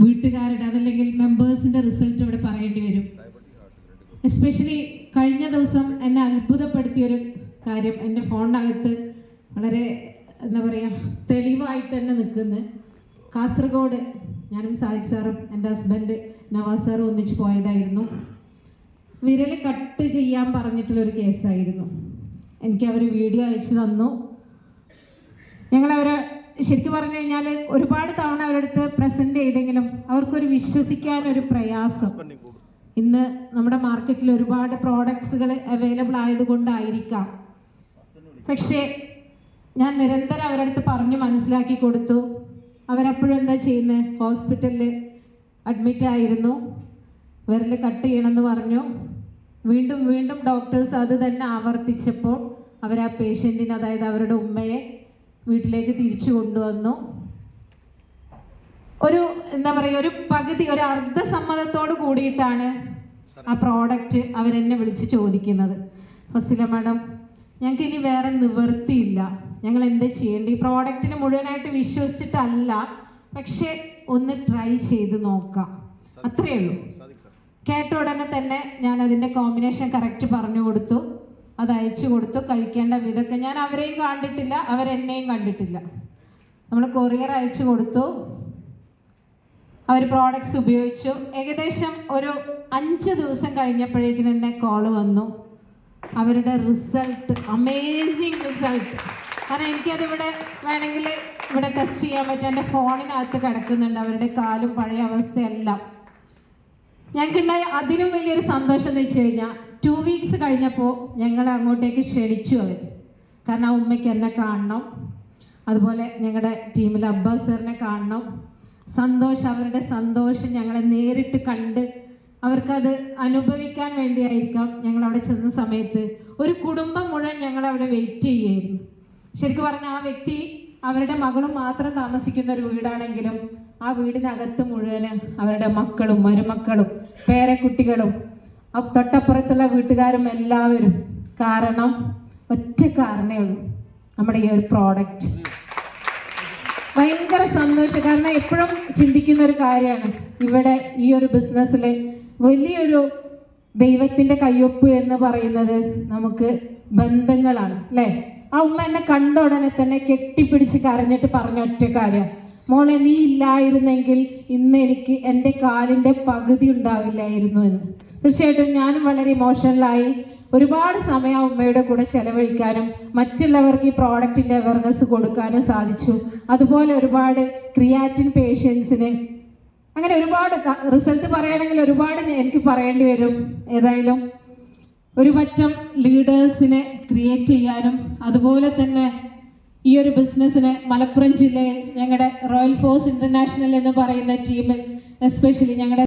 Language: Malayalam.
വീട്ടുകാരുടെ അതല്ലെങ്കിൽ മെമ്പേഴ്സിന്റെ റിസൾട്ട് ഇവിടെ പറയേണ്ടി വരും. എസ്പെഷ്യലി കഴിഞ്ഞ ദിവസം എന്നെ അത്ഭുതപ്പെടുത്തിയൊരു കാര്യം, എൻ്റെ ഫോണിനകത്ത് വളരെ എന്താ പറയുക തെളിവായിട്ട് തന്നെ നിൽക്കുന്നത്, കാസർഗോഡ് ഞാനും സാദിഖ് സാറും എൻ്റെ ഹസ്ബൻഡ് നവാസ് സാറും ഒന്നിച്ച് പോയതായിരുന്നു. വിരൽ കട്ട് ചെയ്യാൻ പറഞ്ഞിട്ടുള്ളൊരു കേസായിരുന്നു. എനിക്ക് അവർ വീഡിയോ അയച്ചു തന്നു. ഞങ്ങളവരെ ശരിക്കും പറഞ്ഞു കഴിഞ്ഞാൽ ഒരുപാട് തവണ അവരടുത്ത് പ്രസൻറ്റ് ചെയ്തെങ്കിലും അവർക്കൊരു വിശ്വസിക്കാനൊരു പ്രയാസം. ഇന്ന് നമ്മുടെ മാർക്കറ്റിൽ ഒരുപാട് പ്രോഡക്ട്സുകൾ അവൈലബിൾ ആയതുകൊണ്ടായിരിക്കാം. പക്ഷേ ഞാൻ നിരന്തരം അവരടുത്ത് പറഞ്ഞ് മനസ്സിലാക്കി കൊടുത്തു. അവരപ്പോഴും എന്താ ചെയ്യുന്നത്, ഹോസ്പിറ്റലിൽ അഡ്മിറ്റ് ആയിരുന്നു, വിരൽ കട്ട് ചെയ്യണമെന്ന് പറഞ്ഞു. വീണ്ടും വീണ്ടും ഡോക്ടേഴ്സ് അത് തന്നെ ആവർത്തിച്ചപ്പോൾ അവർ ആ പേഷ്യൻറ്റിന്, അതായത് അവരുടെ ഉമ്മയെ വീട്ടിലേക്ക് തിരിച്ചു കൊണ്ടുവന്നു. ഒരു എന്താ പറയുക, ഒരു പകുതി, ഒരു അർദ്ധസമ്മതത്തോട് കൂടിയിട്ടാണ് ആ പ്രോഡക്റ്റ് അവരെന്നെ വിളിച്ച് ചോദിക്കുന്നത്. ഫസില മാഡം, ഞങ്ങൾക്ക് ഇനി വേറെ നിവൃത്തിയില്ല, ഞങ്ങൾ എന്താ ചെയ്യേണ്ടത്? ഈ പ്രോഡക്റ്റിൽ മുഴുവനായിട്ട് വിശ്വസിച്ചിട്ടല്ല, പക്ഷെ ഒന്ന് ട്രൈ ചെയ്ത് നോക്കാം, അത്രയേ ഉള്ളൂ. കേട്ട ഉടനെ തന്നെ ഞാൻ അതിൻ്റെ കോമ്പിനേഷൻ കറക്റ്റ് പറഞ്ഞു കൊടുത്തു, അത് അയച്ചു കൊടുത്തു. കഴിക്കേണ്ട വിധമൊക്കെ ഞാൻ അവരെയും കണ്ടിട്ടില്ല, അവരെന്നെയും കണ്ടിട്ടില്ല. നമ്മൾ കൊറിയർ അയച്ചു കൊടുത്തു. അവർ പ്രോഡക്ട്സ് ഉപയോഗിച്ചു. ഏകദേശം ഒരു 5 ദിവസം കഴിഞ്ഞപ്പോഴേക്കും തന്നെ കോള് വന്നു. അവരുടെ റിസൾട്ട്, അമേസിങ് റിസൾട്ട്. കാരണം എനിക്കതിവിടെ വേണമെങ്കിൽ ഇവിടെ ടെസ്റ്റ് ചെയ്യാൻ പറ്റും. എൻ്റെ ഫോണിനകത്ത് കിടക്കുന്നുണ്ട് അവരുടെ കാലും പഴയ അവസ്ഥയെല്ലാം. ഞങ്ങൾക്കുണ്ടായ അതിലും വലിയൊരു സന്തോഷം എന്ന് വെച്ച് കഴിഞ്ഞാൽ 2 വീക്സ് കഴിഞ്ഞപ്പോൾ ഞങ്ങളെ അങ്ങോട്ടേക്ക് ക്ഷണിച്ചു അവർ. കാരണം ആ ഉമ്മയ്ക്ക് എന്നെ കാണണം, അതുപോലെ ഞങ്ങളുടെ ടീമിൽ അബ്ബാസ് സാറിനെ കാണണം. സന്തോഷം, അവരുടെ സന്തോഷം ഞങ്ങളെ നേരിട്ട് കണ്ട് അവർക്കത് അനുഭവിക്കാൻ വേണ്ടിയായിരിക്കാം ഞങ്ങളവിടെ ചെന്ന സമയത്ത് ഒരു കുടുംബം മുഴുവൻ ഞങ്ങളവിടെ വെയിറ്റ് ചെയ്യുമായിരുന്നു. ശരിക്കും പറഞ്ഞാൽ ആ വ്യക്തി അവരുടെ മകളും മാത്രം താമസിക്കുന്ന ഒരു വീടാണെങ്കിലും ആ വീടിനകത്ത് മുഴുവൻ അവരുടെ മക്കളും മരുമക്കളും പേരക്കുട്ടികളും തൊട്ടപ്പുറത്തുള്ള വീട്ടുകാരും എല്ലാവരും. കാരണം ഒറ്റ കാരണമേ ഉള്ളൂ, നമ്മുടെ ഈ ഒരു പ്രോഡക്റ്റ്. ഭയങ്കര സന്തോഷം. കാരണം എപ്പോഴും ചിന്തിക്കുന്ന ഒരു കാര്യമാണ്, ഇവിടെ ഈ ഒരു ബിസിനസ്സിൽ വലിയൊരു ദൈവത്തിൻ്റെ കയ്യൊപ്പ് എന്ന് പറയുന്നത് നമുക്ക് ബന്ധങ്ങളാണ്, അല്ലേ? ആ ഉമ്മ എന്നെ കണ്ട ഉടനെ തന്നെ കെട്ടിപ്പിടിച്ച് കരഞ്ഞിട്ട് പറഞ്ഞ ഒറ്റ കാര്യം, മോളെ നീ ഇല്ലായിരുന്നെങ്കിൽ ഇന്ന് എനിക്ക് എൻ്റെ കാലിൻ്റെ പകുതി ഉണ്ടാവില്ലായിരുന്നു എന്ന്. തീർച്ചയായിട്ടും ഞാനും വളരെ ഇമോഷണലായി. ഒരുപാട് സമയം ഉമ്മയുടെ കൂടെ ചെലവഴിക്കാനും മറ്റുള്ളവർക്ക് ഈ പ്രോഡക്റ്റിൻ്റെ അവയർനെസ് കൊടുക്കാനും സാധിച്ചു. അതുപോലെ ഒരുപാട് ക്രിയാറ്റിൻ പേഷ്യൻസിന്, അങ്ങനെ ഒരുപാട് റിസൾട്ട് പറയുകയാണെങ്കിൽ ഒരുപാട് എനിക്ക് പറയേണ്ടി വരും. ഏതായാലും ഒരു പറ്റം ലീഡേഴ്സിനെ ക്രിയേറ്റ് ചെയ്യാനും അതുപോലെ തന്നെ ഈ ഒരു ബിസിനസ്സിനെ മലപ്പുറം ജില്ലയിൽ ഞങ്ങളുടെ റോയൽ ഫോഴ്സ് ഇൻ്റർനാഷണൽ എന്ന് പറയുന്ന ടീമിൽ എസ്പെഷ്യലി ഞങ്ങളുടെ